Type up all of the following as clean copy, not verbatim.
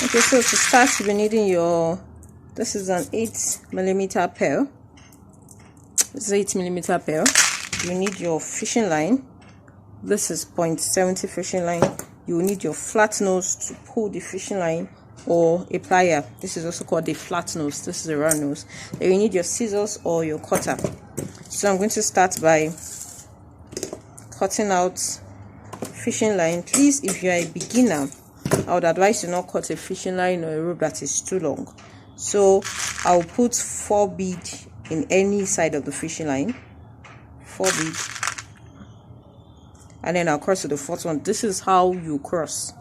Okay, so to start, you'll be needing your, this is an 8mm pearl. This is 8mm pearl. You need your fishing line. This is 0.70 fishing line. You will need your flat nose to pull the fishing line, or a plier. This is also called a flat nose. This is a round nose. Then you need your scissors or your cutter. So I'm going to start by cutting out fishing line. Please, if you are a beginner, I would advise you not cut a fishing line or a rope that is too long. So I'll put 4 beads in any side of the fishing line, 4 beads, and then I'll cross to the 4th one. This is how you cross: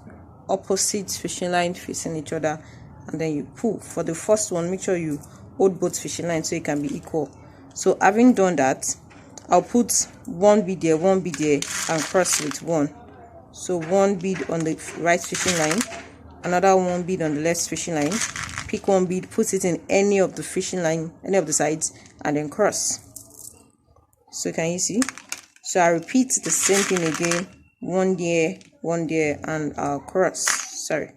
opposite fishing line facing each other, and then you pull. For the first one, make sure you hold both fishing lines so it can be equal. So having done that, I'll put 1 bead there, 1 bead there, and cross with 1. So 1 bead on the right fishing line, another 1 bead on the left fishing line. Pick 1 bead, put it in any of the fishing line, any of the sides, and then cross. So can you see? So I repeat the same thing again: 1 there, 1 there, and I'll cross. Sorry,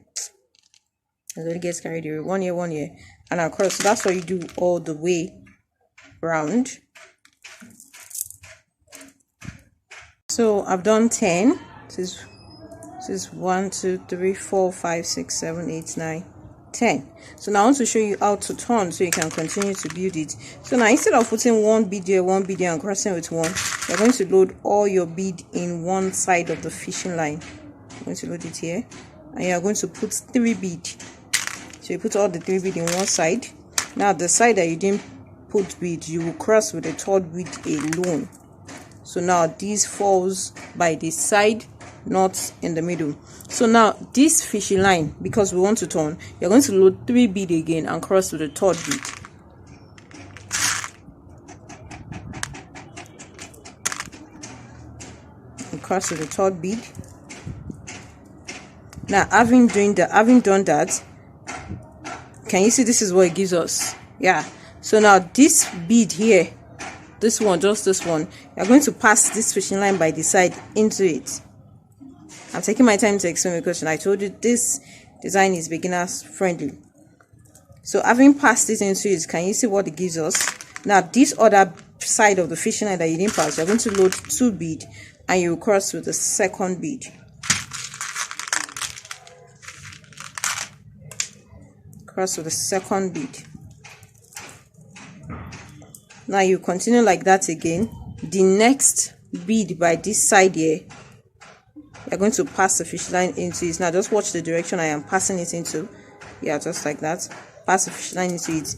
I really get carried away. 1 here, 1 here, and I'll cross. So that's what you do all the way round. So I've done 10. This is 1, 2, 3, 4, 5, 6, 7, 8, 9, 10. So now I want to show you how to turn so you can continue to build it. So now, instead of putting 1 bead there, 1 bead there, and crossing with 1, you're going to load all your bead in one side of the fishing line. I'm going to load it here, and you're going to put 3 bead. So you put all the 3 bead in one side. Now the side that you didn't put bead, you will cross with the 3rd bead alone. So now this falls by the side, not in the middle. So now this fishing line, because we want to turn, you're going to load 3 bead again and cross with the 3rd bead. And cross with the 3rd bead. Now having done that, can you see this is what it gives us? Yeah. So now this bead here, this one, just this one, you're going to pass this fishing line by the side into it. I'm taking my time to explain the question. I told you this design is beginners friendly. So having passed it into it, can you see what it gives us? Now this other side of the fishing line that you didn't pass, you're going to load 2 bead, and you will cross with the 2nd bead. Cross with the 2nd bead. Now you continue like that again. The next bead by this side here, you're going to pass the fish line into it. Now just watch the direction I am passing it into. Yeah, just like that. Pass the fish line into it.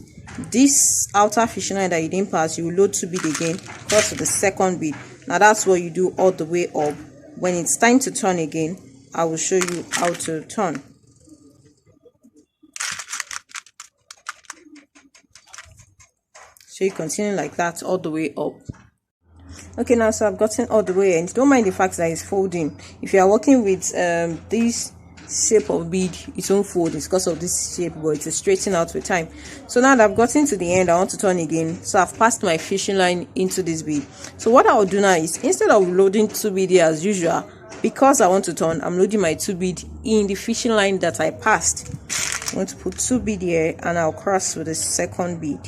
This outer fish line that you didn't pass, you will load 2 bead again, cross with the 2nd bead. Now that's what you do all the way up. When it's time to turn again, I will show you how to turn. So you continue like that all the way up. Okay, now so I've gotten all the way, and don't mind the fact that it's folding. If you are working with this shape of bead, it won't fold. It's because of this shape, but it's straightening out with time. So now that I've gotten to the end, I want to turn again. So I've passed my fishing line into this bead. So what I'll do now is, instead of loading 2 bead here as usual, because I want to turn, I'm loading my 2 bead in the fishing line that I passed. I'm going to put 2 bead here, and I'll cross with the 2nd bead.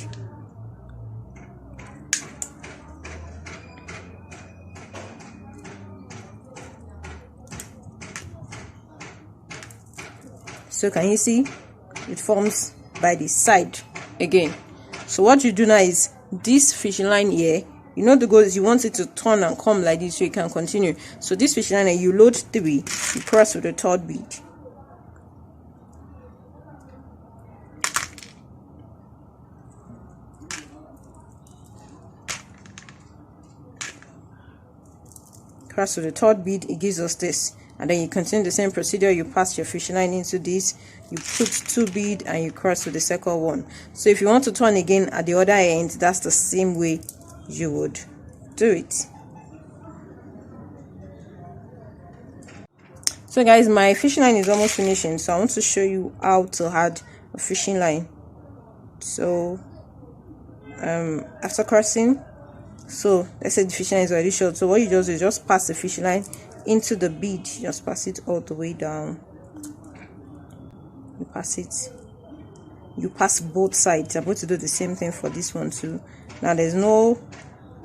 So can you see it forms by the side again? So what you do now is, this fishing line here, you know the goal is you want it to turn and come like this so you can continue. So this fishing line here, you load 3, you cross with the 3rd bead. Cross with the 3rd bead, it gives us this. And then you continue the same procedure. You pass your fishing line into this, you put 2 bead, and you cross with the 2nd one. So if you want to turn again at the other end, that's the same way you would do it. So guys, my fishing line is almost finishing, so I want to show you how to add a fishing line. So after crossing, so let's say the fishing line is already short, so what you just do is just pass the fishing line into the bead. Just pass it all the way down. You pass it. You pass both sides. I'm going to do the same thing for this one too. Now there's no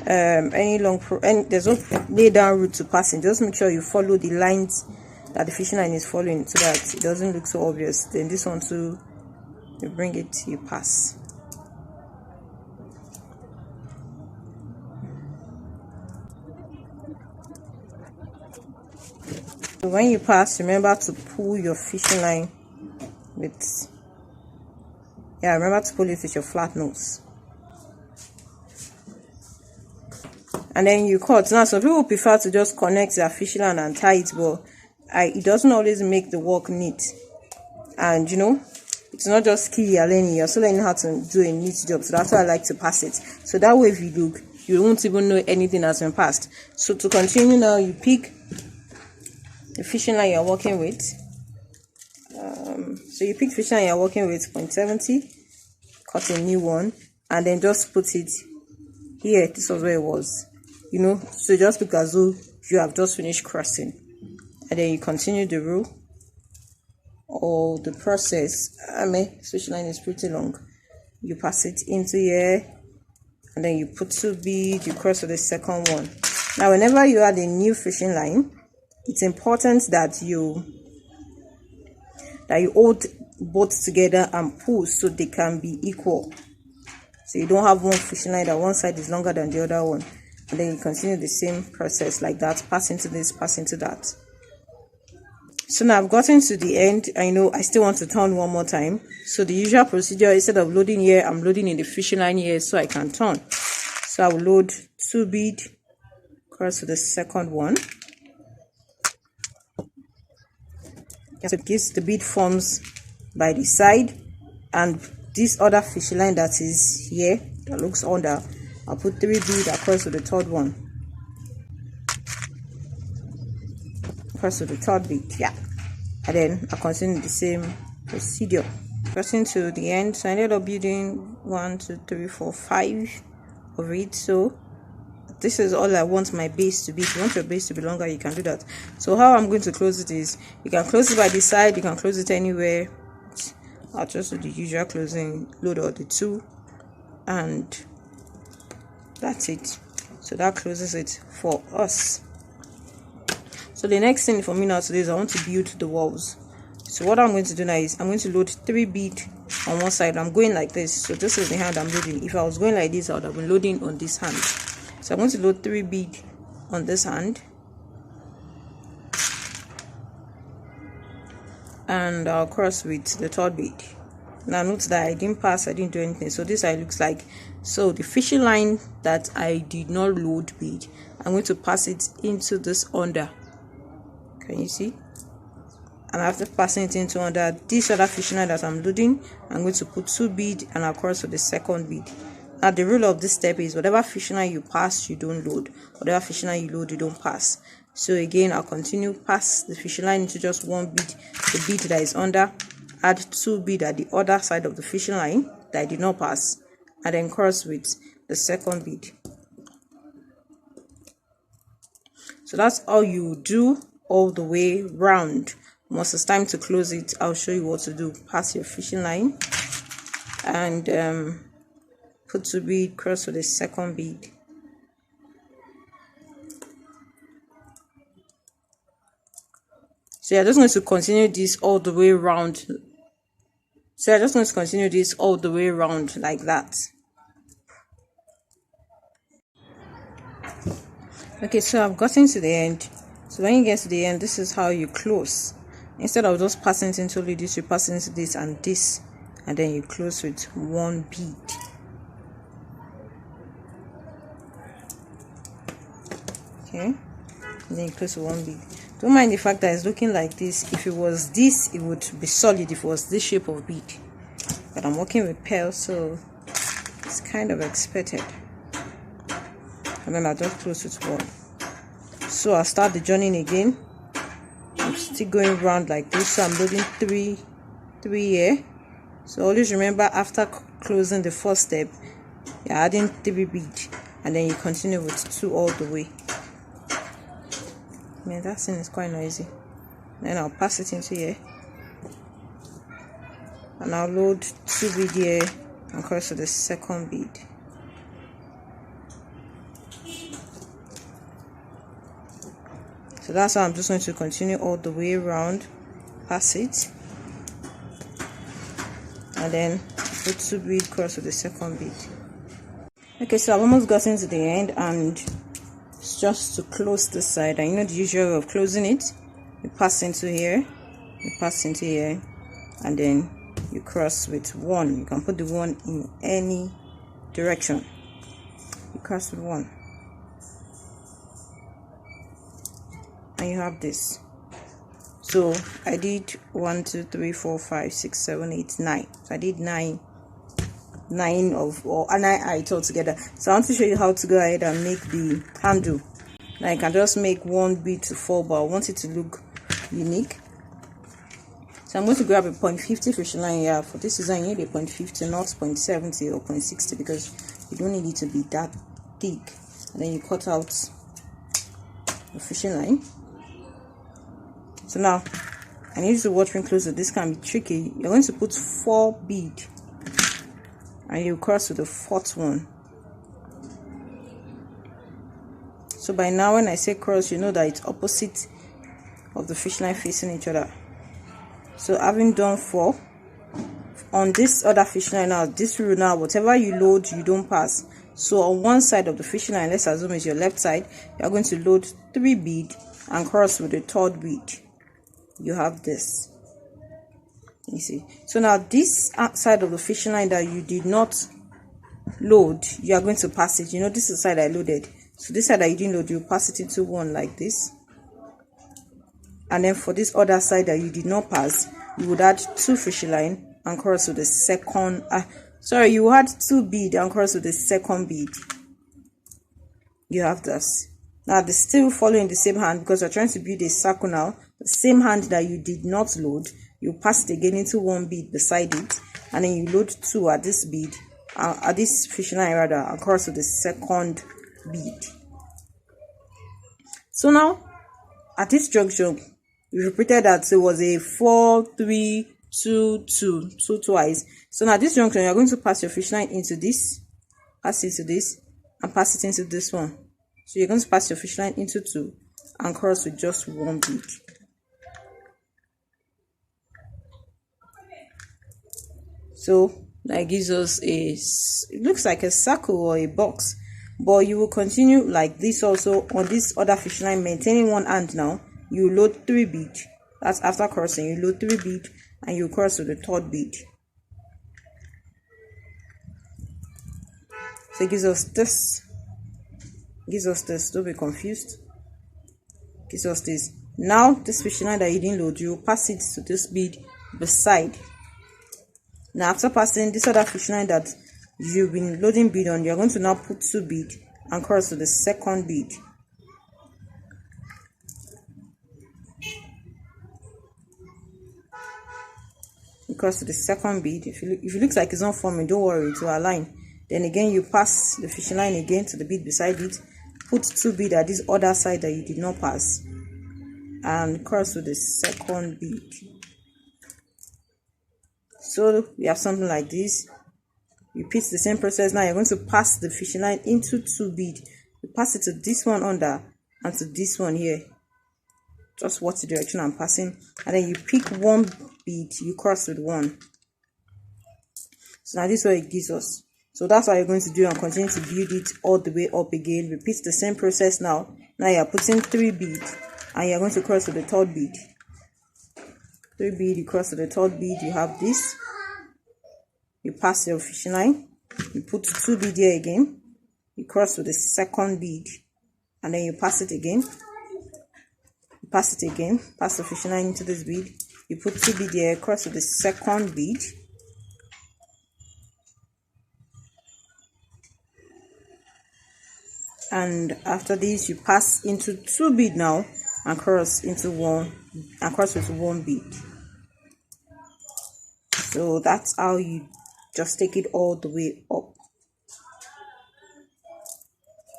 there's no lay down route to passing. Just make sure you follow the lines that the fishing line is following so that it doesn't look so obvious. Then this one too, you bring it, you pass. So when you pass, remember to pull your fishing line with remember to pull it with your flat nose. And then you cut. Now some people prefer to just connect their fishing line and tie it, but it doesn't always make the work neat. And you know, it's not just skill you're learning, you're also learning how to do a neat job. So that's why I like to pass it. So that way if you look, you won't even know anything has been passed. So to continue now, you pick the fishing line you're working with. So you pick fishing line you're working with, 0.70, cut a new one, and then just put it here. This was where it was, you know, so just look as though you have just finished crossing. And then you continue the row or the process. Fishing line is pretty long. You pass it into here, and then you put 2 beads, you cross to the second one. Now whenever you add a new fishing line, it's important that you hold both together and pull so they can be equal. So you don't have one fishing line that one side is longer than the other one. And then you continue the same process like that, pass into this, pass into that. So now I've gotten to the end. I know I still want to turn one more time. So the usual procedure, instead of loading here, I'm loading in the fishing line here so I can turn. So I will load 2 beads, cross to the second one. So the bead forms by the side, and this other fishing line that is here that looks under, I'll put 3 beads across to the third one, across to the third bead, and then I'll continue the same procedure. Crossing to the end, so I ended up building 1, 2, 3, 4, 5 of it. So this is all I want my base to be. If you want your base to be longer, you can do that. So how I'm going to close it is, you can close it by the side, you can close it anywhere. I'll just do the usual closing, load all the 2, and that's it. So that closes it for us. So the next thing for me now today is I want to build the walls. So what I'm going to do now is I'm going to load 3 beads on one side. I'm going like this. So this is the hand I'm loading. If I was going like this, I would have been loading on this hand. So I'm going to load 3 beads on this hand, and I'll cross with the third bead. Now note that I didn't pass, I didn't do anything. So this side looks like, so the fishing line that I did not load bead, I'm going to pass it into this under. Can you see? And after passing it into under this other fishing line that I'm loading, I'm going to put 2 beads and I'll cross with the second bead. Now the rule of this step is whatever fishing line you pass, you don't load. Whatever fishing line you load, you don't pass. So again, I'll continue, pass the fishing line into just 1 bead, the bead that is under, add 2 beads at the other side of the fishing line that I did not pass, and then cross with the second bead. So that's all you do all the way round. Once it's time to close it, I'll show you what to do. Pass your fishing line and put 2 beads, cross with the second bead. So you're just going to continue this all the way around. So I'm just going to continue this all the way around like that. Okay, so I've gotten to the end. So when you get to the end, this is how you close. Instead of just passing it into this, you pass into this and this, and then you close with 1 bead. Okay, and then you close with 1 bead. Don't mind the fact that it's looking like this. If it was this, it would be solid. If it was this shape of bead, but I'm working with pearl, so it's kind of expected. And then I'll just close with 1. So I'll start the joining again. I'm still going around like this. So I'm loading 3 here. So always remember, after closing the first step, you're adding 3 beads, and then you continue with 2 all the way. Man, that thing is quite noisy. Then I'll pass it into here. and I'll load 2 bead here and cross to the second bead. So that's how I'm just going to continue all the way around, pass it, and then put 2 bead, cross to the second bead. Okay, so I've almost gotten to the end, and it's just to close this side. And you know the usual way of closing it, you pass into here, you pass into here, and then you cross with 1. You can put the 1 in any direction. You cross with 1, and you have this. So I did 1 2 3 4 5 6 7 8 9. So I did 9 eyes all together. So I want to show you how to go ahead and make the handle. Now you can just make 1 bead to 4, but I want it to look unique. So I'm going to grab a 0.50 fishing line here. For this design you need a 0.50, not 0.70 or 0.60, because you don't need it to be that thick. And then you cut out the fishing line. So now I need you to watch me closer. This can be tricky. You're going to put 4 bead, and you cross to the 4th one. So by now when I say cross, you know that it's opposite of the fish line facing each other. So having done 4 on this other fish line, now this rule, now whatever you load you don't pass. So on one side of the fish line, let's assume it's your left side, you're going to load 3 bead and cross with the 3rd bead. You have this, you see. So now this side of the fishing line that you did not load, you are going to pass it. You know, this is the side I loaded, so this side that you didn't load, you pass it into 1 like this. And then for this other side that you did not pass, you would add 2 fishing line and cross to the second you had 2 bead and cross to the second bead. You have this. Now they're still following the same hand, because we're trying to build a circle now. The same hand that you did not load, you pass it again into 1 bead beside it, and then you load 2 at this bead, at this fishing line rather, and cross to the second bead. So now at this junction, we repeated that it was a 4 3 2 2 2 twice. So now this junction, you're going to pass your fish line into this, pass it to this, and pass it into this one. So you're going to pass your fish line into 2 and cross with just 1 bead. So that gives us it looks like a circle or a box, but you will continue like this also on this other fish line, maintaining 1 hand. Now you load 3 bead. That's after crossing, you load 3 bead and you cross with the 3rd bead. So it gives us this. Don't be confused. Gives us this. Now this fishing line that you didn't load, you pass it to this bead beside. Now after passing this other fishing line that you've been loading bead on, you're going to now put 2 bead and cross to the second bead. You cross to the second bead. If it looks like it's not forming, don't worry, it will align. Then again you pass the fishing line again to the bead beside it, put 2 bead at this other side that you did not pass, and cross to the second bead. So we have something like this. Repeat the same process. Now you're going to pass the fishing line into 2 bead. You pass it to this one under and to this one here. Just watch the direction I'm passing, and then you pick 1 bead, you cross with 1. So now this is what it gives us. So that's what you're going to do, and continue to build it all the way up again. Repeat the same process now. Now you're putting 3 bead and you're going to cross to the 3rd bead. 3 bead, you cross to the 3rd bead, you have this. You pass your fishing line, you put 2 bead here again, you cross to the second bead, and then you pass it again. You pass it again, pass the fishing line into this bead, you put 2 bead here, cross to the second bead. And after this, you pass into 2 bead now and cross into 1 and cross with 1 bead. So that's how you just take it all the way up.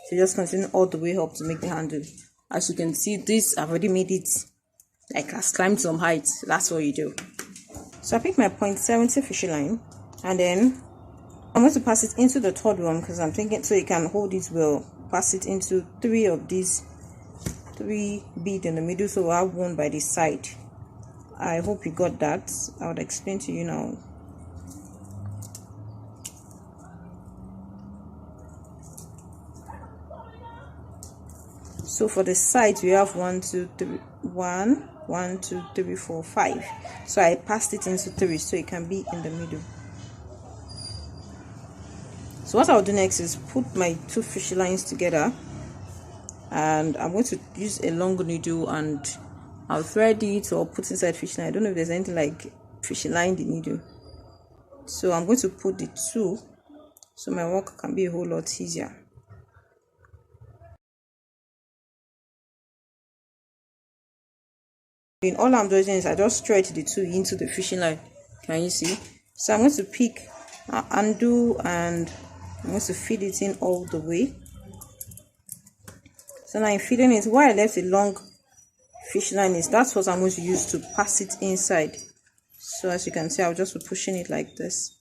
So just continue all the way up to make the handle. As you can see, this I've already made it like has climbed some heights. That's what you do. So I pick my 0.70 fishing line, and then I'm going to pass it into the third one because I'm thinking so it can hold it well. Pass it into 3 of these 3 beads in the middle, so I have one by the side. I hope you got that. I would explain to you now. So for the sides we have 1 2 3 1 2 3 4 5. So I passed it into 3 so it can be in the middle. So what I'll do next is put my 2 fish lines together, and I'm going to use a long needle and I'll thread it or put inside fish line. I don't know if there's anything like fish line the needle. So I'm going to put the 2 so my work can be a whole lot easier. And all I'm doing is I just stretch the 2 into the fishing line. Can you see? So I'm going to pick undo and I'm going to feed it in all the way. So now in feeding it, why I left a long fish line is that's what I'm going to use to pass it inside. So as you can see, I'll just be pushing it like this.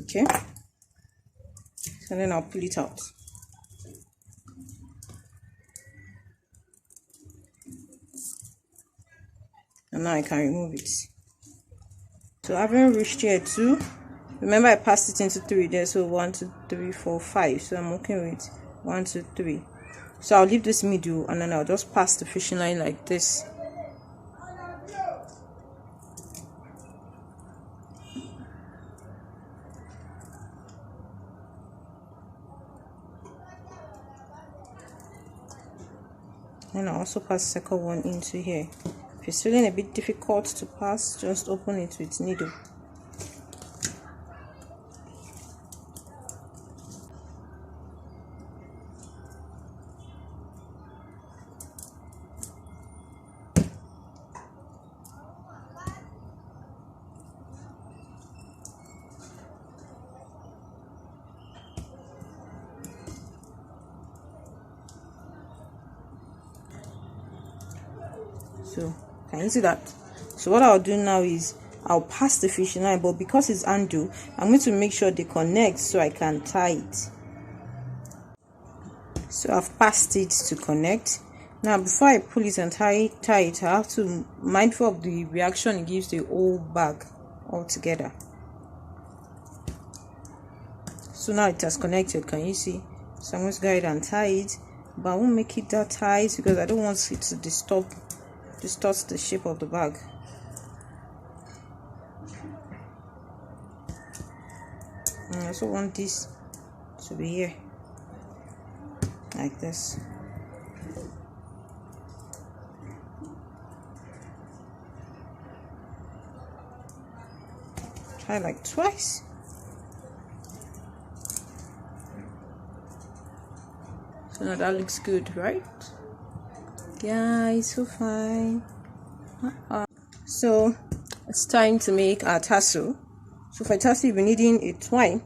Okay, so then I'll pull it out. And now I can remove it. So having reached here 2, remember I passed it into 3 there, so 1 2 3 4 5. So I'm working with 1 2 3. So I'll leave this middle and then I'll just pass the fishing line like this. And I'll also pass the second one into here. If it's feeling a bit difficult to pass, just open it with needle. So can you see that? So what I'll do now is I'll pass the fishing line, but because it's undo, I'm going to make sure they connect so I can tie it. So I've passed it to connect. Now before I pull it and tie it, I have to mindful of the reaction it gives the whole bag all together. So now it has connected, can you see? So I'm going to go ahead and tie it, but I won't make it that tight because I don't want it to distort the shape of the bag. And I also want this to be here like this. Try like twice. So now that looks good, right? Yeah, it's so fine. So it's time to make our tassel. So for tassel, you'll be needing a twine.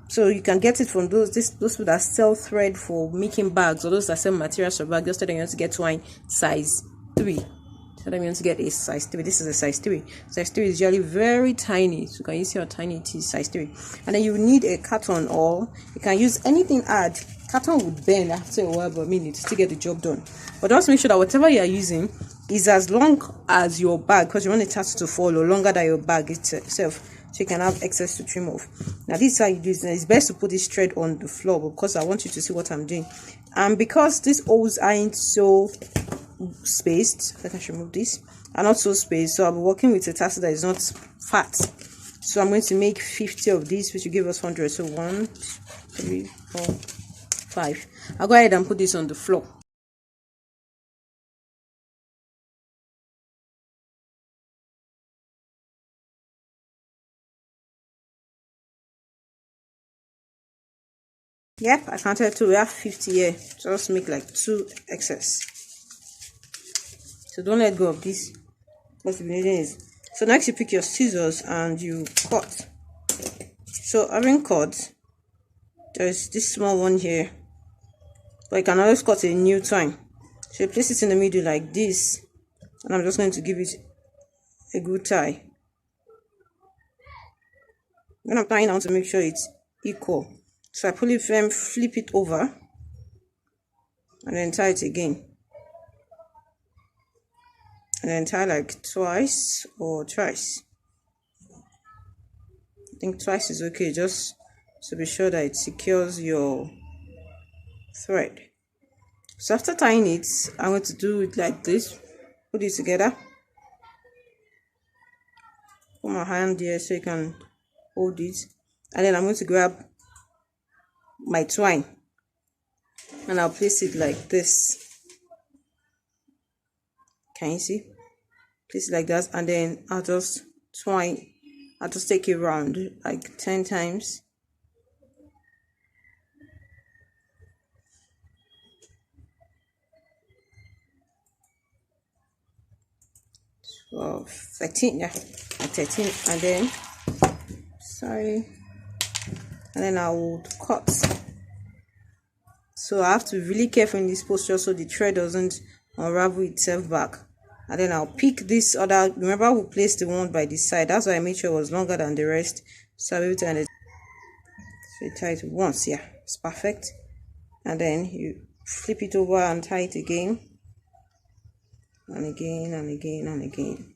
So you can get it from those people that sell thread for making bags, or those that sell materials for bags. Just tell them you want to get twine size 3. Tell them you want to get a size 3. This is a size 3. Size 3 is usually very tiny. So can you see how tiny it is? Size 3. And then you need a carton, or you can use anything hard. Carton would bend after a while, but I mean it still get the job done. But just make sure that whatever you are using is as long as your bag, because you want the tassel to follow longer than your bag itself, so you can have excess to trim off. Now this is how you do it. It's best to put this thread on the floor because I want you to see what I'm doing. And because these holes aren't so spaced, I think I should remove this, are not so spaced, so I'll be working with a tassel that is not fat. So I'm going to make 50 of these, which will give us 100. So 1 3 4 5. I'll go ahead and put this on the floor. Yep, I counted 2. We have 50 here. Just make like 2 excess. So don't let go of this. What you're needing is. So next you pick your scissors and you cut. So having cut, there's this small one here, but you can always cut a new twine. So you place it in the middle like this, and I'm just going to give it a good tie. When I'm tying, I want to make sure it's equal. So I flip it over, and then tie it again. And then tie like twice or thrice. I think twice is okay, just to be sure that it secures your thread. So after tying it, I'm going to do it like this. Put it together. Put my hand there so you can hold it. And then I'm going to grab my twine and I'll place it like this. Can you see? Place it like that, and then I'll just take it round like 10 times. Well, 13, yeah, 13, and then and then I will cut. So I have to be really careful in this posture so the thread doesn't unravel itself back. And then I'll pick this other. Remember, we placed the one by the side. That's why I made sure it was longer than the rest. So I'll be able to end it. So you tie it once, yeah, it's perfect. And then you flip it over and tie it again, and again, and again, and again.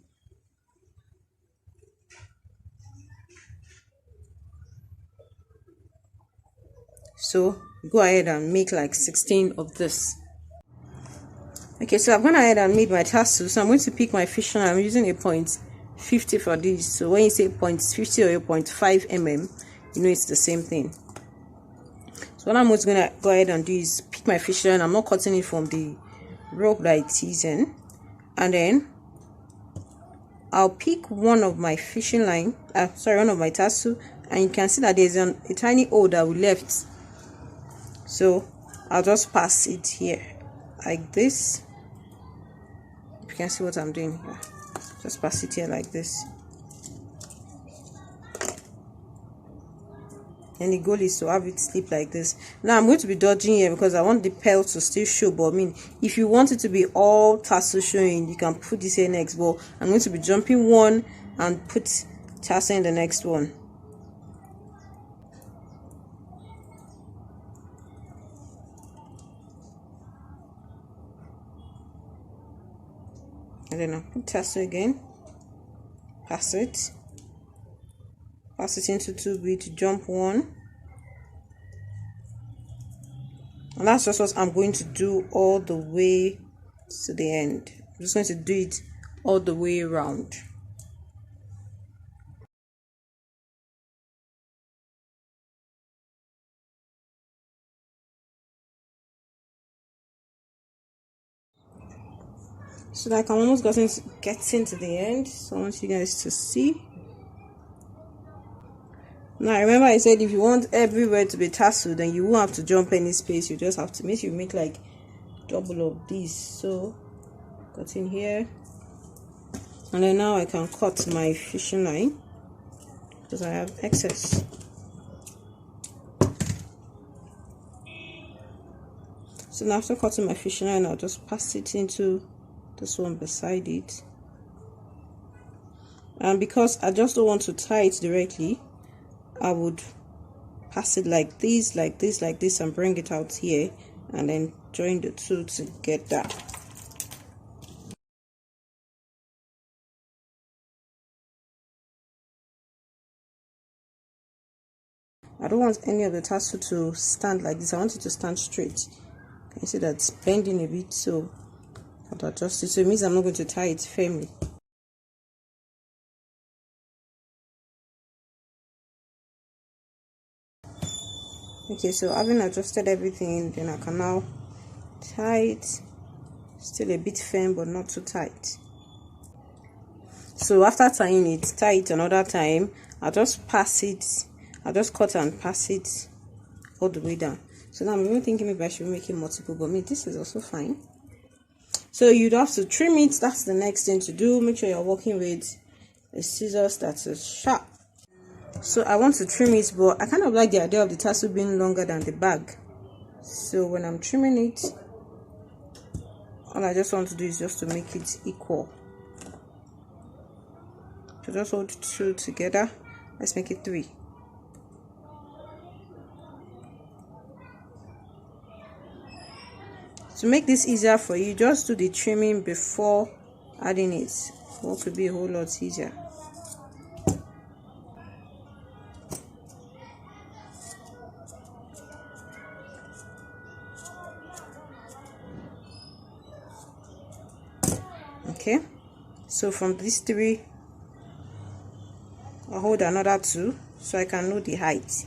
So go ahead and make like 16 of this. Okay, so I've gone ahead and made my tassel. So I'm going to pick my fishing line. I'm using a 0.50 for this. So when you say 0.50 or 0.5 mm, you know it's the same thing. So what I'm going to go ahead and do is pick my fishing line. I'm not cutting it from the rope that it is in. And then I'll pick one of my fishing line, one of my tassel, and you can see that there's a tiny hole that we left. So I'll just pass it here like this. You can see what I'm doing here. Just pass it here like this. And the goal is to have it slip like this. Now I'm going to be dodging here because I want the pearl to still show, but I mean, if you want it to be all tassel showing, you can put this here next. But I'm going to be jumping one and put tassel in the next one. And then I'll put tassel again, pass it into 2 beads, jump one, and that's just what I'm going to do all the way to the end. I'm just going to do it all the way around. So like I'm almost getting to the end, so I want you guys to see. Now remember I said if you want everywhere to be tasseled, then you won't have to jump any space. You just have to make sure you make like double of this. So cut in here, and then now I can cut my fishing line because I have excess. So now after cutting my fishing line, I'll just pass it into this one beside it. And because I just don't want to tie it directly, I would pass it like this, like this, like this, and bring it out here, and then join the two together. I don't want any of the tassel to stand like this. I want it to stand straight. Can you see that it's bending a bit? So I have to adjust it. So it means I'm not going to tie it firmly. Okay, so having adjusted everything, then I can now tie it. Still a bit firm, but not too tight. So after tying it, tie it another time. I'll just pass it. I'll just cut and pass it all the way down. So now I'm even thinking maybe I should make it multiple, but this is also fine. So you'd have to trim it. That's the next thing to do. Make sure you're working with a scissors that is sharp. So I want to trim it, but I kind of like the idea of the tassel being longer than the bag. So when I'm trimming it, all I just want to do is just to make it equal. So just hold 2 together. Let's make it 3. To make this easier for you, just do the trimming before adding it. What could be a whole lot easier. Okay, so from these 3, I'll hold another 2 so I can know the height.